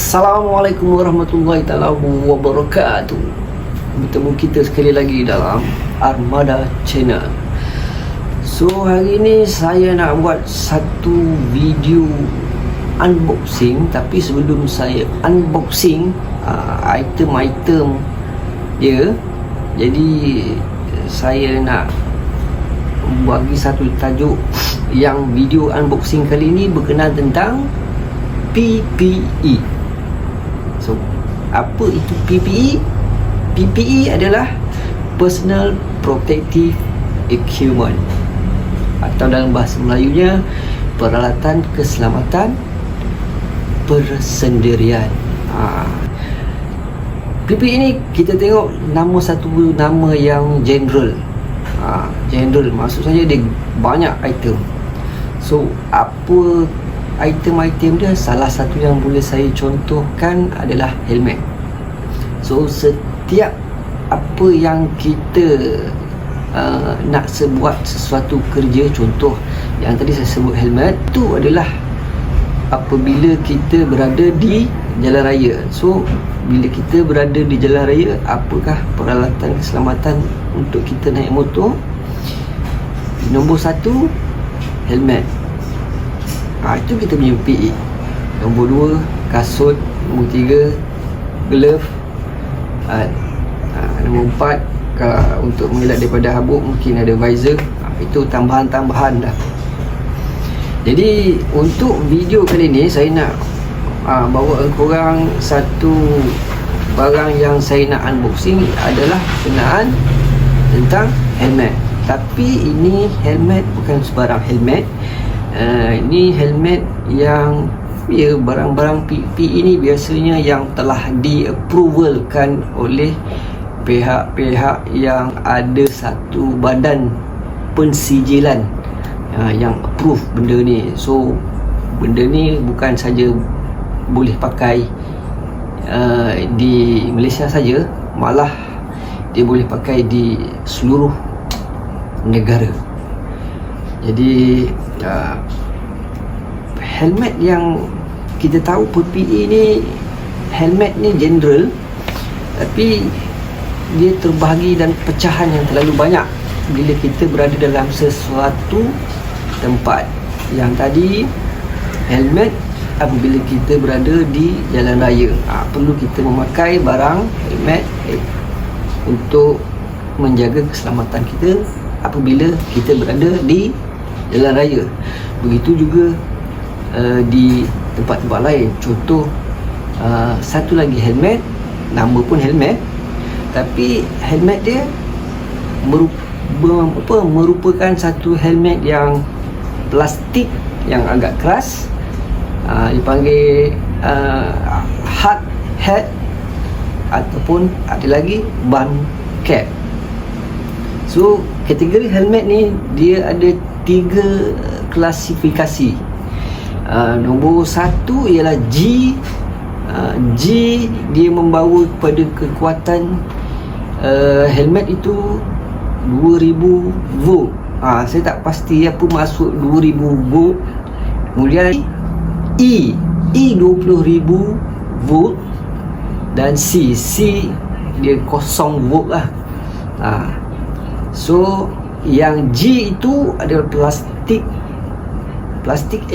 Assalamualaikum warahmatullahi taala wabarakatuh. Bertemu kita sekali lagi dalam Armada Channel. So hari ni saya nak buat satu video unboxing. Tapi sebelum saya unboxing item-item dia, jadi saya nak bagi satu tajuk yang video unboxing kali ni berkenaan tentang PPE. So, apa itu PPE? PPE adalah Personal Protective Equipment, atau dalam bahasa Melayunya peralatan keselamatan persendirian. PPE ni kita tengok satu nama yang general. General maksud saya dia banyak item. So, apa item-item dia? Salah satu yang boleh saya contohkan adalah helmet. So setiap apa yang kita nak sebuat sesuatu kerja, contoh yang tadi saya sebut helmet, itu adalah apabila kita berada di jalan raya. So bila kita berada di jalan raya, apakah peralatan keselamatan untuk kita naik motor? Nombor satu, helmet. Itu kita punya PPE. Nombor 2, kasut. Nombor 3, glove. Nombor 4, untuk mengelak daripada habuk, mungkin ada visor. Itu tambahan-tambahan dah. Jadi untuk video kali ni saya nak bawa korang satu barang yang saya nak unboxing adalah berkenaan tentang helmet. Tapi ini helmet bukan sebarang helmet. Ini helmet yang barang-barang PPE ini biasanya yang telah di-approvalkan oleh pihak-pihak yang ada satu badan pensijilan yang approve benda ni. So benda ni bukan saja boleh pakai di Malaysia saja, malah dia boleh pakai di seluruh negara. Jadi helmet yang kita tahu PPE ni, helmet ni general, tapi dia terbahagi dan pecahan yang terlalu banyak bila kita berada dalam sesuatu tempat. Yang tadi helmet apabila kita berada di jalan raya, perlu kita memakai barang helmet untuk menjaga keselamatan kita apabila kita berada di jalan raya. Begitu juga di tempat-tempat lain. Contoh satu lagi helmet, nama pun helmet, tapi helmet dia merupakan satu helmet yang plastik yang agak keras, dipanggil hard hat, ataupun ada lagi bun cap. So kategori helmet ni dia ada 3 klasifikasi. Nombor 1 ialah G. G dia membawa kepada kekuatan helmet itu 2000 volt. Saya tak pasti apa maksud 2000 volt. Kemudian E 20,000 volt, dan C dia 0 volt lah. So yang G itu adalah plastik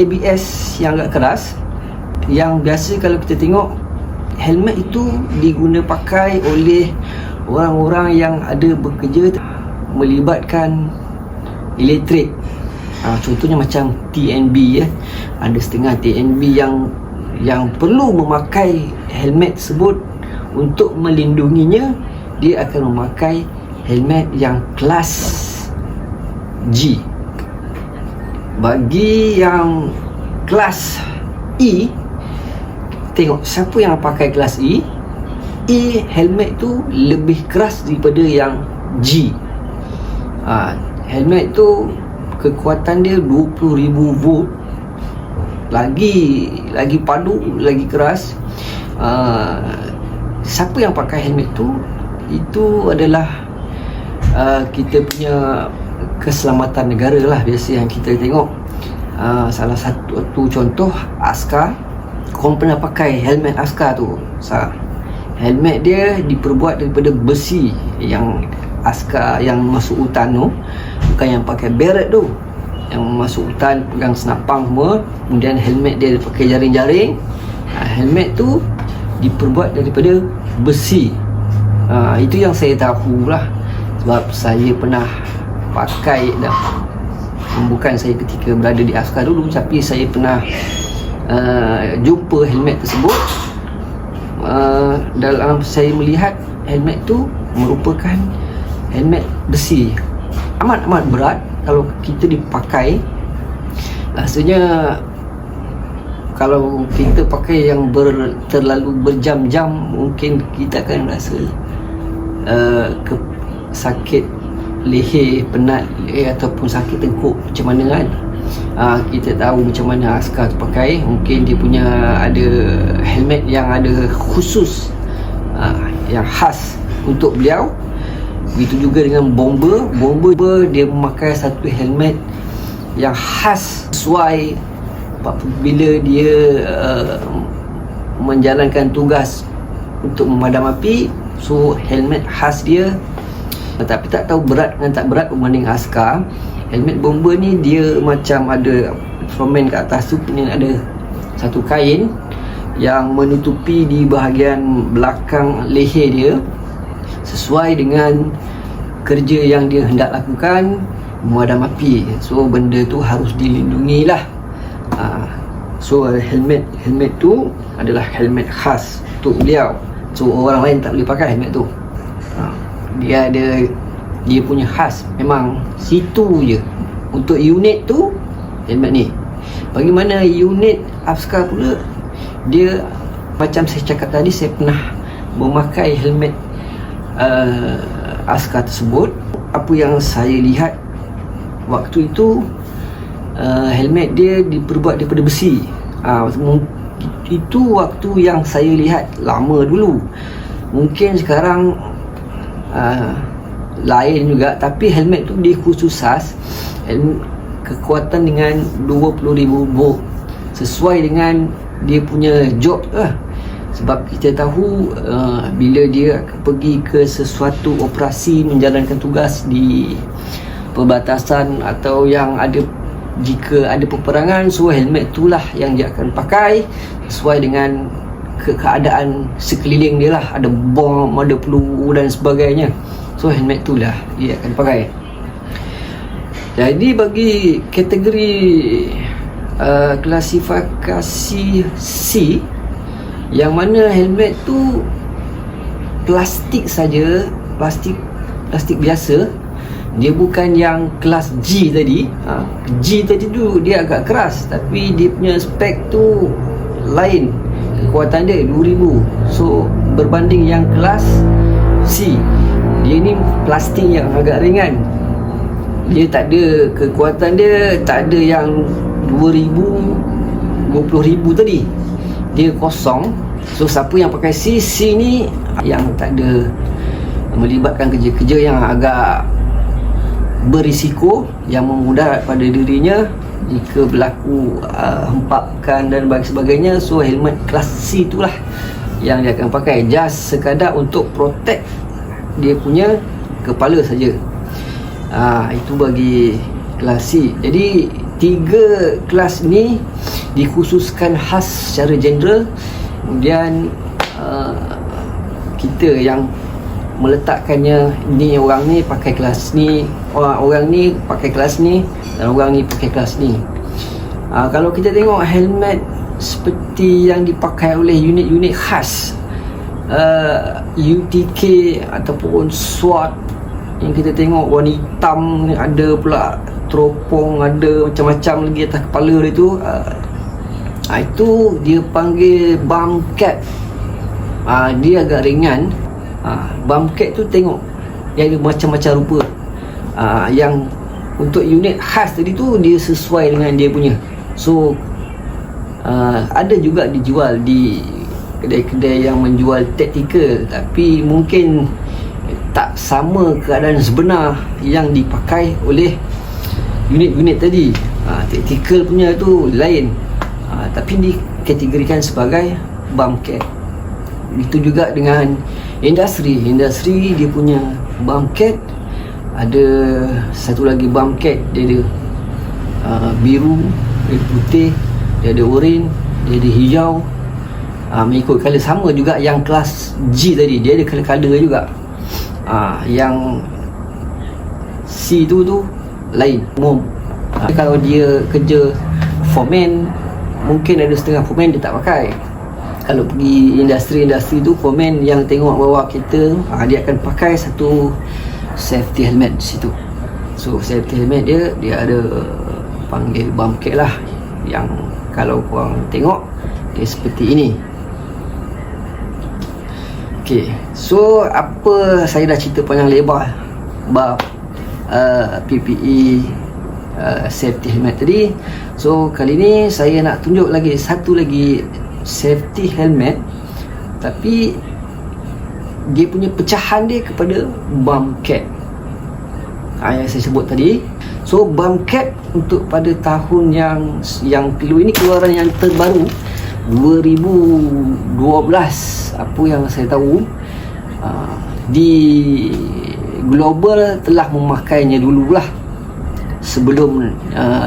ABS yang agak keras, yang biasa kalau kita tengok helmet itu diguna pakai oleh orang-orang yang ada bekerja melibatkan elektrik. Contohnya macam TNB ada setengah TNB yang perlu memakai helmet tersebut. Untuk melindunginya, dia akan memakai helmet yang kelas G. Bagi yang kelas E, tengok siapa yang pakai kelas E. Helmet tu lebih keras daripada yang G. Helmet tu kekuatan dia 20,000 volt, lagi padu, lagi keras. Siapa yang pakai helmet tu, itu adalah kita punya keselamatan negara lah, biasa yang kita tengok. Salah satu contoh askar. Korang pernah pakai helmet askar tu? Helmet dia diperbuat daripada besi. Yang askar yang masuk hutan tu, bukan yang pakai beret tu, yang masuk hutan pegang senapang semua, kemudian helmet dia pakai jaring-jaring. Helmet tu diperbuat daripada besi. Itu yang saya tahu lah, sebab saya pernah pakai dah. Bukan saya ketika berada di askar dulu, tapi saya pernah jumpa helmet tersebut. Dalam saya melihat helmet tu merupakan helmet besi, amat berat. Kalau kita dipakai, rasanya kalau kita pakai yang terlalu berjam-jam, mungkin kita akan rasa sakit leher, penat ataupun sakit tengkuk macam mana kan. Kita tahu macam mana askar tu pakai. Mungkin dia punya ada helmet yang ada khusus, yang khas untuk beliau. Begitu juga dengan bomber. Dia memakai satu helmet yang khas sesuai apabila dia menjalankan tugas untuk memadam api. So helmet khas dia, tapi tak tahu berat dengan tak berat berbanding askar. Helmet bomber ni dia macam ada instrumen kat atas tu, punya ada satu kain yang menutupi di bahagian belakang leher dia sesuai dengan kerja yang dia hendak lakukan, memadam api. So benda tu harus dilindungi lah. So helmet tu adalah helmet khas untuk beliau. So orang lain tak boleh pakai helmet tu. Dia punya khas, memang situ je. Untuk unit tu, helmet ni. Bagaimana unit askar pula, dia macam saya cakap tadi, saya pernah memakai helmet askar tersebut. Apa yang saya lihat waktu itu, helmet dia diperbuat daripada besi. Itu waktu yang saya lihat lama dulu. Mungkin sekarang lain juga, tapi helmet tu dia khusus khas, kekuatan dengan 20,000 volt, sesuai dengan dia punya job lah. Sebab kita tahu bila dia akan pergi ke sesuatu operasi, menjalankan tugas di perbatasan atau yang ada, jika ada peperangan, so helmet itulah yang dia akan pakai sesuai dengan keadaan sekeliling dia lah. Ada bom, ada peluru dan sebagainya. So helmet itulah dia akan pakai. Jadi bagi kategori klasifikasi C, yang mana helmet tu plastik saja, plastik biasa, dia bukan yang kelas G tadi. G tadi tu dia agak keras, tapi dia punya spek tu lain, kekuatan dia 2000. So berbanding yang kelas C, dia ni plastik yang agak ringan. Dia tak ada kekuatan, dia tak ada yang 2000, 20,000 tadi. Dia kosong. So siapa yang pakai C ni yang tak ada melibatkan kerja-kerja yang agak berisiko, yang memudarat pada dirinya jika berlaku hempakan dan sebagainya. So helmet kelas C itulah yang dia akan pakai, just sekadar untuk protect dia punya kepala saja. Itu bagi kelas C. Jadi 3 kelas ni dikhususkan khas secara general. Kemudian kita yang meletakkannya, ni orang ni pakai kelas ni, orang ni pakai kelas ni, dan orang ni pakai kelas ni. Kalau kita tengok helmet seperti yang dipakai oleh unit-unit khas, UTK ataupun SWAT yang kita tengok warna hitam, ada pula teropong, ada macam-macam lagi atas kepala dia tu. Itu dia panggil bum cap. Dia agak ringan. Bum cap tu tengok dia ada macam-macam rupa. Yang untuk unit khas tadi tu dia sesuai dengan dia punya. So ada juga dijual di kedai-kedai yang menjual tactical, tapi mungkin tak sama keadaan sebenar yang dipakai oleh unit-unit tadi. Tactical punya tu lain, tapi dikategorikan sebagai bum cap. Itu juga dengan industri dia punya bum cap. Ada satu lagi bum cap, dia ada biru, dia ada putih, dia ada oranye, dia ada hijau. Mengikut color. Sama juga yang kelas G tadi, dia ada color-color juga. Yang C tu lain umum. Kalau dia kerja foreman, mungkin ada setengah foreman dia tak pakai. Kalau pergi industri tu, foreman yang tengok bawah kita, dia akan pakai satu safety helmet di situ. So safety helmet dia ada panggil bum cap lah, yang kalau korang tengok dia seperti ini. Okay, so apa saya dah cerita panjang lebar bab PPE safety helmet tadi. So kali ni saya nak tunjuk lagi satu lagi safety helmet, tapi dia punya pecahan dia kepada bum cap yang saya sebut tadi. So bum cap untuk pada tahun yang pilu ini keluaran yang terbaru 2012, apa yang saya tahu, di global telah memakainya dululah sebelum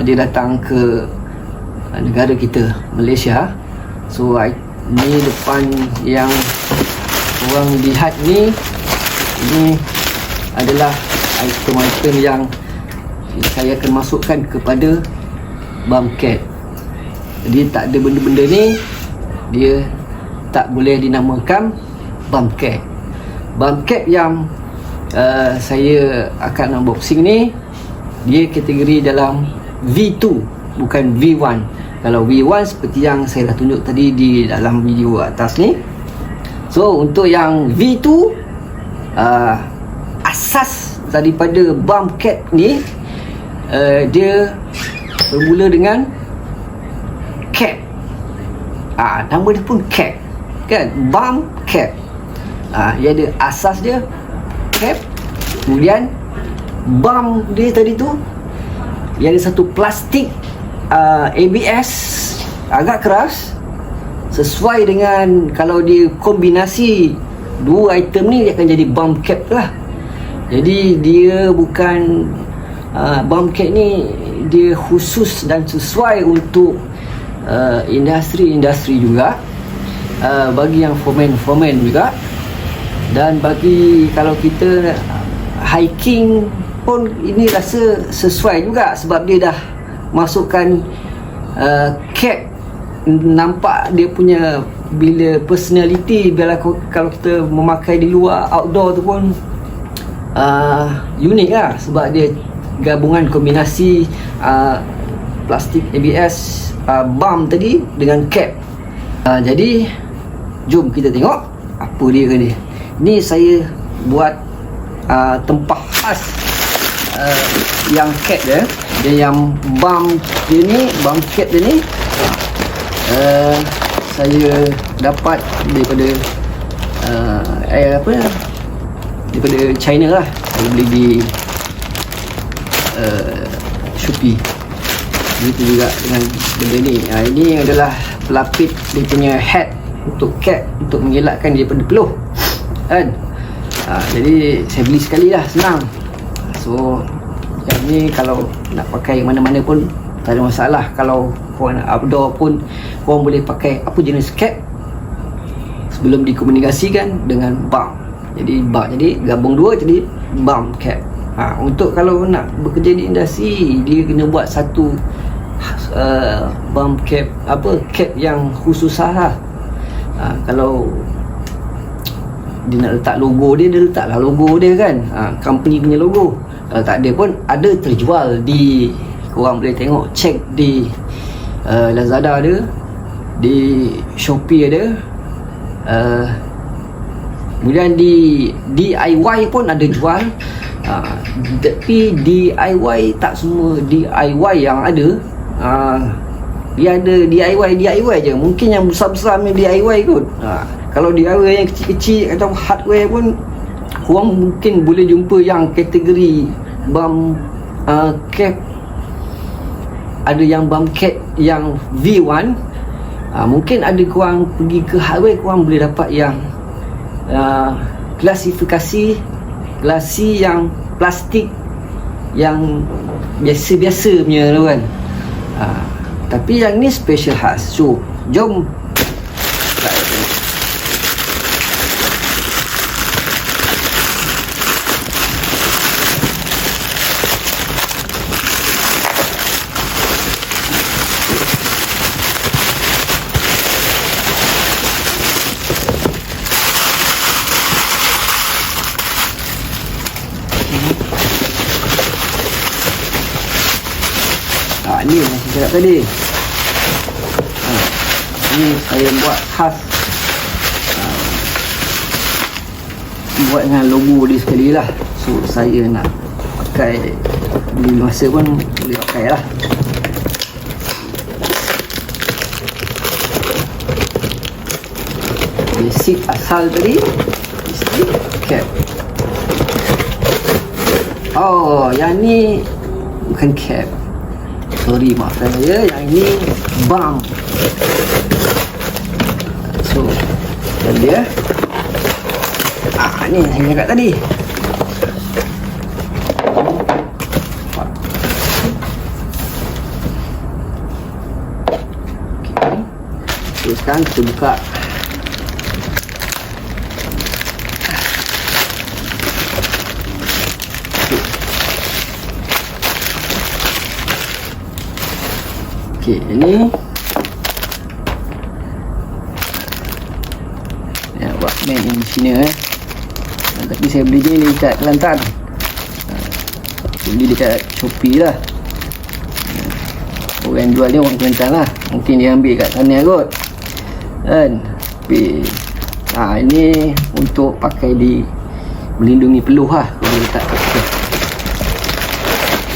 dia datang ke negara kita, Malaysia. So ni depan yang orang lihat ni, ini adalah item-item yang saya akan masukkan kepada bum cap. Jadi tak ada benda-benda ni, dia tak boleh dinamakan bum cap. Bum cap yang saya akan unboxing ni, dia kategori dalam V2, bukan V1. Kalau V1 seperti yang saya dah tunjuk tadi di dalam video atas ni. So untuk yang V2, asas daripada bum cap ni, dia bermula dengan cap. Nama dia pun cap kan, bum cap. Dia ada asas dia cap, kemudian bum dia tadi tu dia ada satu plastik ABS agak keras, sesuai dengan kalau dia kombinasi dua item ni, dia akan jadi bum cap lah. Jadi dia bukan bum cap ni, dia khusus dan sesuai untuk industri juga, bagi yang foreman juga, dan bagi kalau kita hiking pun ini rasa sesuai juga, sebab dia dah masukkan cap. Nampak dia punya bila personality, bila kalau kita memakai di luar outdoor tu pun unik lah, sebab dia gabungan kombinasi plastik ABS, bum tadi dengan cap. Jadi jom kita tengok apa dia ni. Ni saya buat tempah khas yang cap dia yang bum dia ni, bum cap dia ni, saya dapat daripada daripada China lah. Saya beli di Shopee. Begitu juga dengan benda ni. Ini adalah pelapis dia punya head untuk cap, untuk mengelakkan dia daripada peluh kan. Jadi saya beli sekali lah, senang. So yang ni kalau nak pakai mana-mana pun tak ada masalah. Kalau korang nak outdoor pun korang boleh pakai apa jenis cap sebelum dikomunikasikan dengan bum. Jadi gabung dua jadi bum cap. Untuk kalau nak bekerja di industri, dia kena buat satu bum cap, cap yang khusus lah. Kalau dia nak letak logo dia letaklah logo dia kan, company punya logo. Kalau tak ada pun ada terjual di, korang boleh tengok, check di Lazada ada, di Shopee ada, kemudian di DIY pun ada jual. Tapi DIY tak semua DIY yang ada. Dia ada DIY je. Mungkin yang besar-besar punya DIY kot. Kalau DIY yang kecil-kecil atau hardware pun, korang mungkin boleh jumpa yang kategori bump cap. Ada yang bump cap yang V1. Mungkin ada korang pergi ke hardware, korang boleh dapat yang klasi yang plastik yang biasa-biasa punya tu kan. Tapi yang ni special khas. So jom ni yang saya cakap tadi. Ni saya buat khas, buat dengan logo dia sekali lah. So saya nak pakai, beli masa pun boleh pakai lah. Basic asal tadi, basic cap. Oh, yang ni bukan cap, sorry, maafkan saya. Yang ini bump. So dan dia ni saya cakap tadi. Okay. So sekarang kita buka. Okay, ini ya, buat made in China tapi saya beli ni dekat Kelantan. Beli dekat Shopee lah. Orang jual ni orang Kelantan lah. Mungkin dia ambil kat sana kot kan. Tapi ini untuk pakai di, melindungi peluh lah kalau letak kat cap.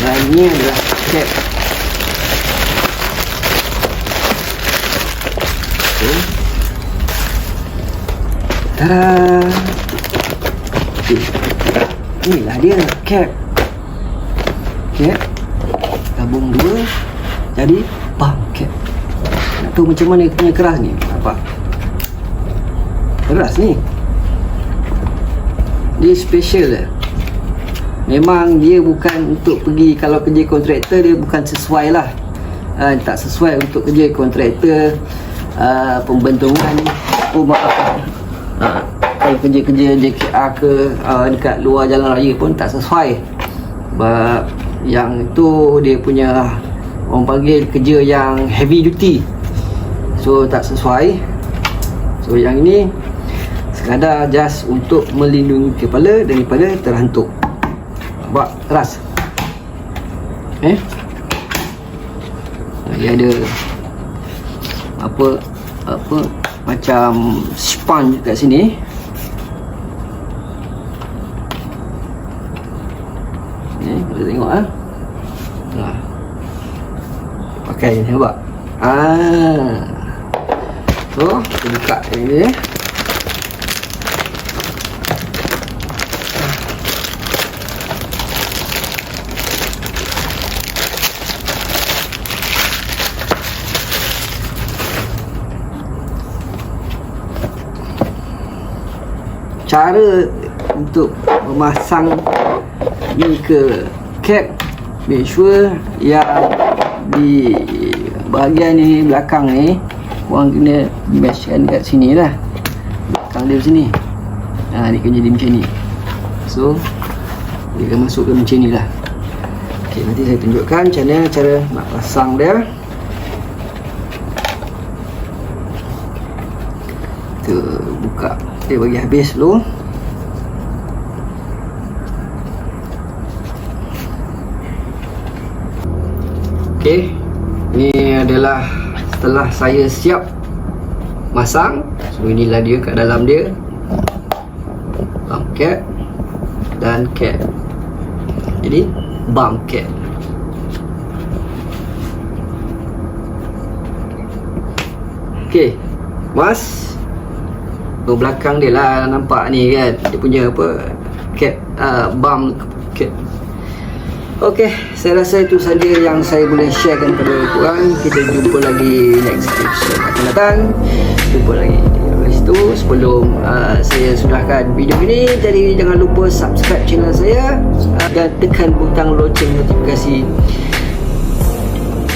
Dan ni adalah cap. Tada. Okay. Inilah dia cap. Cap gabung dua jadi bump cap. Nak tahu macam mana punya keras ni? Apa? Keras ni. Dia special lah. Memang dia bukan untuk pergi, kalau kerja kontraktor dia bukan sesuai lah. Tak sesuai untuk kerja kontraktor. Pembentungan, kalau kerja-kerja JKR ke dekat luar jalan raya pun tak sesuai. Sebab yang itu dia punya, orang panggil kerja yang heavy duty, so tak sesuai. So yang ini sekadar just untuk melindungi kepala daripada terhantuk. Nampak keras? Dia ada apa macam sponge kat sini. Ni boleh tengok pakai ni, nampak? So kita buka ini. Cara untuk memasang ni ke cap, make sure yang di bahagian ni belakang ni korang kena meshkan kat sini lah, belakang dia sini. Dia kena jadi macam ni. So dia akan masuk ke macam ni lah. Okay, nanti saya tunjukkan macam mana cara nak pasang dia. Kita buka dia bagi habis dulu. Okey, ni adalah setelah saya siap masang. So inilah dia kat dalam dia, bump cap dan cap. Jadi bump cap. Okey, mas belakang dia lah nampak ni kan, dia punya apa, cap, bump cap. Okey, saya rasa itu saja yang saya boleh sharekan kepada korang. Kita jumpa lagi next episode akan datang. Jumpa lagi. Lepas itu, sebelum saya sudahkan video ini, jadi jangan lupa subscribe channel saya dan tekan butang loceng notifikasi.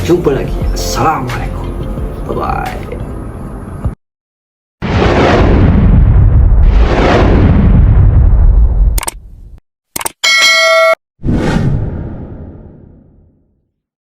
Jumpa lagi. Assalamualaikum. Bye bye.